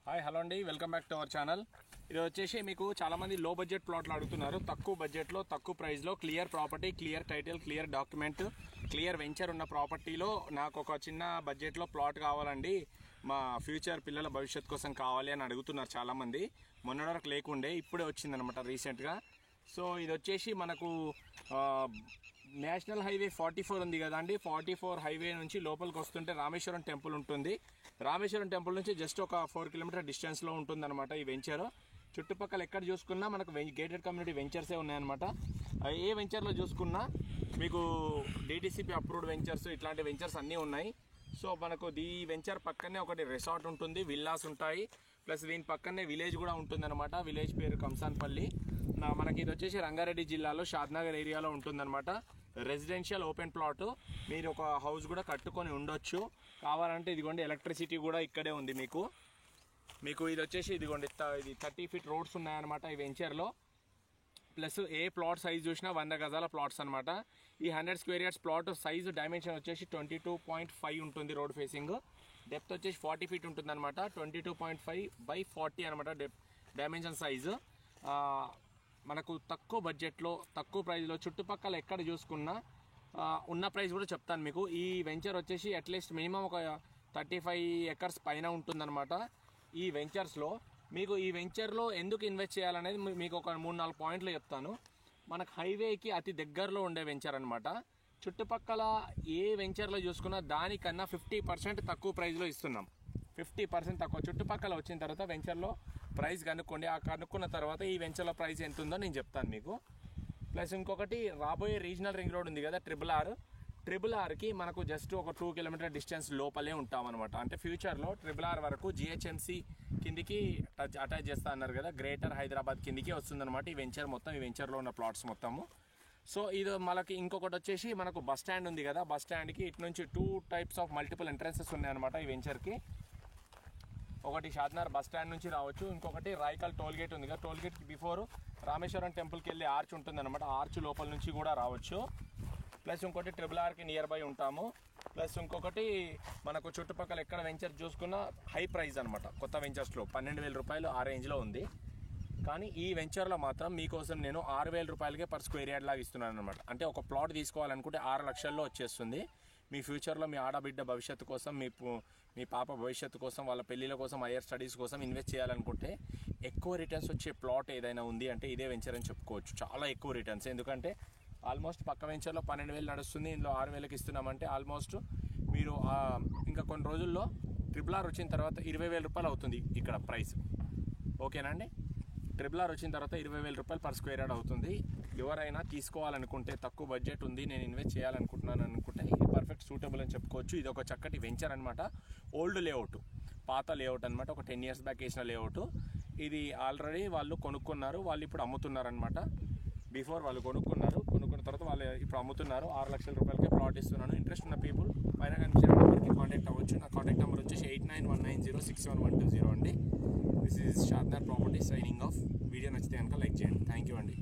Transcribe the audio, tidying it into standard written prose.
Hi hello అండి, welcome back to our channel. ఇది వచ్చేసి మీకు చాలామంది లో బడ్జెట్ ప్లాట్లు అడుగుతున్నారు. తక్కువ బడ్జెట్లో తక్కువ ప్రైస్లో clear property, clear title, clear document, clear venture ఉన్న ప్రాపర్టీలో నాకు ఒక చిన్న బడ్జెట్లో ప్లాట్ కావాలండి, మా ఫ్యూచర్ పిల్లల భవిష్యత్ కోసం కావాలి అని అడుగుతున్నారు చాలామంది. మొన్నటి వరకు లేకుండే, ఇప్పుడే వచ్చిందనమాట రీసెంట్గా. సో ఇది వచ్చేసి మనకు నేషనల్ హైవే 44 ఉంది కదా అండి. 44 హైవే నుంచి లోపలికి వస్తుంటే రామేశ్వరం టెంపుల్ ఉంటుంది. రామేశ్వరం టెంపుల్ నుంచి జస్ట్ ఒక 4 కిలోమీటర్ డిస్టెన్స్లో ఉంటుందన్నమాట ఈ వెంచర్. చుట్టుపక్కల ఎక్కడ చూసుకున్నా మనకు గేటెడ్ కమ్యూనిటీ వెంచర్సే ఉన్నాయన్నమాట. ఏ వెంచర్లో చూసుకున్నా మీకు డిటిసిపి అప్రూవ్డ్ వెంచర్స్, ఇట్లాంటి వెంచర్స్ అన్నీ ఉన్నాయి. సో మనకు ఈ వెంచర్ పక్కనే ఒకటి రిసార్ట్ ఉంటుంది, విల్లాస్ ఉంటాయి, ప్లస్ దీని పక్కనే విలేజ్ కూడా ఉంటుందన్నమాట. విలేజ్ పేరు కంసాన్పల్లి. మనకి ఇది వచ్చేసి రంగారెడ్డి జిల్లాలో షాద్నగర్ ఏరియాలో ఉంటుందన్నమాట. రెసిడెన్షియల్ ఓపెన్ ప్లాట్, మీరు ఒక హౌస్ కూడా కట్టుకొని ఉండొచ్చు. కావాలంటే ఇదిగోండి ఎలక్ట్రిసిటీ కూడా ఇక్కడే ఉంది మీకు ఇది వచ్చేసి ఇదిగోండి ఇది 30 ఫీట్ రోడ్స్ ఉన్నాయన్నమాట ఈ వెంచర్లో. ప్లస్ ఏ ప్లాట్ సైజ్ చూసినా 100 గజాల ప్లాట్స్ అనమాట. ఈ 100 square yards plot size dimension వచ్చేసి 22.5 ఉంటుంది. రోడ్ ఫేసింగ్ డెప్త్ వచ్చేసి 40 ఫీట్ ఉంటుంది అనమాట. 22.5/40 అనమాట డైమెన్షన్ సైజు. మనకు తక్కువ బడ్జెట్లో తక్కువ ప్రైస్లో చుట్టుపక్కల ఎక్కడ చూసుకున్నా ఉన్న ప్రైస్ కూడా చెప్తాను మీకు. ఈ వెంచర్ వచ్చేసి అట్లీస్ట్ మినిమం ఒక 35 ఎకర్స్ పైన ఉంటుందన్నమాట. ఈ వెంచర్స్లో మీకు ఈ వెంచర్లో ఎందుకు ఇన్వెస్ట్ చేయాలనేది మీకు ఒక 3-4 పాయింట్లు చెప్తాను. మనకు హైవేకి అతి దగ్గరలో ఉండే వెంచర్ అనమాట. చుట్టుపక్కల ఏ వెంచర్లో చూసుకున్నా దానికన్నా 50% తక్కువ ప్రైస్లో ఇస్తున్నాం. 50% తక్కువ. చుట్టుపక్కల వచ్చిన తర్వాత వెంచర్లో ప్రైస్ కనుక్కోండి. ఆ కనుక్కున్న తర్వాత ఈ వెంచర్లో ప్రైస్ ఎంత ఉందో నేను చెప్తాను మీకు. ప్లస్ ఇంకొకటి, రాబోయే రీజనల్ రింగ్ రోడ్ ఉంది కదా ట్రిపుల్ ఆర్కి మనకు జస్ట్ ఒక 2 కిలోమీటర్ డిస్టెన్స్ లోపలే ఉంటామన్నమాట. అంటే ఫ్యూచర్లో ట్రిపుల్ వరకు జిహెచ్ఎంసీ కిందికి అటాచ్ చేస్తా అన్నారు కదా, గ్రేటర్ హైదరాబాద్ కిందికి వస్తుందన్నమాట ఈ వెంచర్ మొత్తం. ఈ వెంచర్లో ఉన్న ప్లాట్స్ మొత్తము. సో ఇది మనకి ఇంకొకటి వచ్చేసి మనకు బస్ స్టాండ్ ఉంది కదా, బస్ స్టాండ్కి ఇటు నుంచి 2 టైప్స్ ఆఫ్ మల్టిపుల్ ఎంట్రన్సెస్ ఉన్నాయన్నమాట ఈ వెంచర్కి. ఒకటి షాద్నగర్ బస్ స్టాండ్ నుంచి రావచ్చు, ఇంకొకటి రాయకల్ టోల్ గేట్ ఉంది కదా, టోల్ గేట్కి బిఫోర్ రామేశ్వరం టెంపుల్కి వెళ్ళే ఆర్చ్ ఉంటుందన్నమాట. ఆర్చ్ లోపల నుంచి కూడా రావచ్చు. ప్లస్ ఇంకోటి ట్రిపుల్ ఆర్కి నియర్ బై ఉంటాము. ప్లస్ ఇంకొకటి మనకు చుట్టుపక్కల ఎక్కడ వెంచర్ చూసుకున్నా హై ప్రైస్ అనమాట. కొత్త వెంచర్స్లో 12,000 రూపాయలు ఆ రేంజ్లో ఉంది. కానీ ఈ వెంచర్లో మాత్రం మీకోసం నేను 6,000 రూపాయలకే పర్ స్క్వేర్ యార్డ్ లాగా ఇస్తున్నాను అనమాట. అంటే ఒక ప్లాట్ తీసుకోవాలనుకుంటే 6 లక్షల్లో వచ్చేస్తుంది. మీ ఫ్యూచర్లో మీ ఆడబిడ్డ భవిష్యత్తు కోసం, మీ పాప భవిష్యత్తు కోసం, వాళ్ళ పెళ్ళిళ్ళ కోసం, హైయర్ స్టడీస్ కోసం ఇన్వెస్ట్ చేయాలనుకుంటే ఎక్కువ రిటర్న్స్ వచ్చే ప్లాట్ ఏదైనా ఉంది అంటే ఇదే వెంచర్ అని చెప్పుకోవచ్చు. చాలా ఎక్కువ రిటర్న్స్. ఎందుకంటే ఆల్మోస్ట్ పక్క వెంచర్లో 12,000 నడుస్తుంది, ఇందులో 6,000కి ఇస్తున్నామంటే ఆల్మోస్ట్ మీరు ఇంకా కొన్ని రోజుల్లో ట్రిపుల్ ఆర్ వచ్చిన తర్వాత 20,000 రూపాయలు అవుతుంది ఇక్కడ ప్రైస్. ఓకేనా అండి? ట్రిపుల్ ఆర్ వచ్చిన తర్వాత 20,000 రూపాయలు పర్ స్క్వేర్ యార్డ్ అవుతుంది. ఎవరైనా తీసుకోవాలనుకుంటే, తక్కువ బడ్జెట్ ఉంది, నేను ఇన్వెస్ట్ చేయాలనుకుంటున్నాను అనుకుంటే ఇది పర్ఫెక్ట్ సూటబుల్ అని చెప్పుకోవచ్చు. ఇది ఒక చక్కటి వెంచర్ అనమాట. ఓల్డ్ లేఅవుట్, పాత లేఅవుట్ అనమాట. ఒక 10 years బ్యాక్ వేసిన లేఅవుట్. ఇది ఆల్రెడీ వాళ్ళు కొనుక్కున్నారు, వాళ్ళు ఇప్పుడు అమ్ముతున్నారనమాట. బిఫోర్ వాళ్ళు కొనుక్కున్న తర్వాత వాళ్ళు ఇప్పుడు అమ్ముతున్నారు. 6 లక్షల రూపాయలకే ప్లాట్ ఇస్తున్నాను. ఇంట్రెస్ట్ ఉన్న పీపుల్ పైన కనిపించే నెంబర్కి కాంటాక్ట్ అవ్వచ్చు. నా కాంటాక్ట్ నెంబర్ వచ్చేసి 8919061120 అండి. This is Shadnagar property signing off. Video నచ్చితే కనుక లైక్ చేయండి. థ్యాంక్ యూ అండి.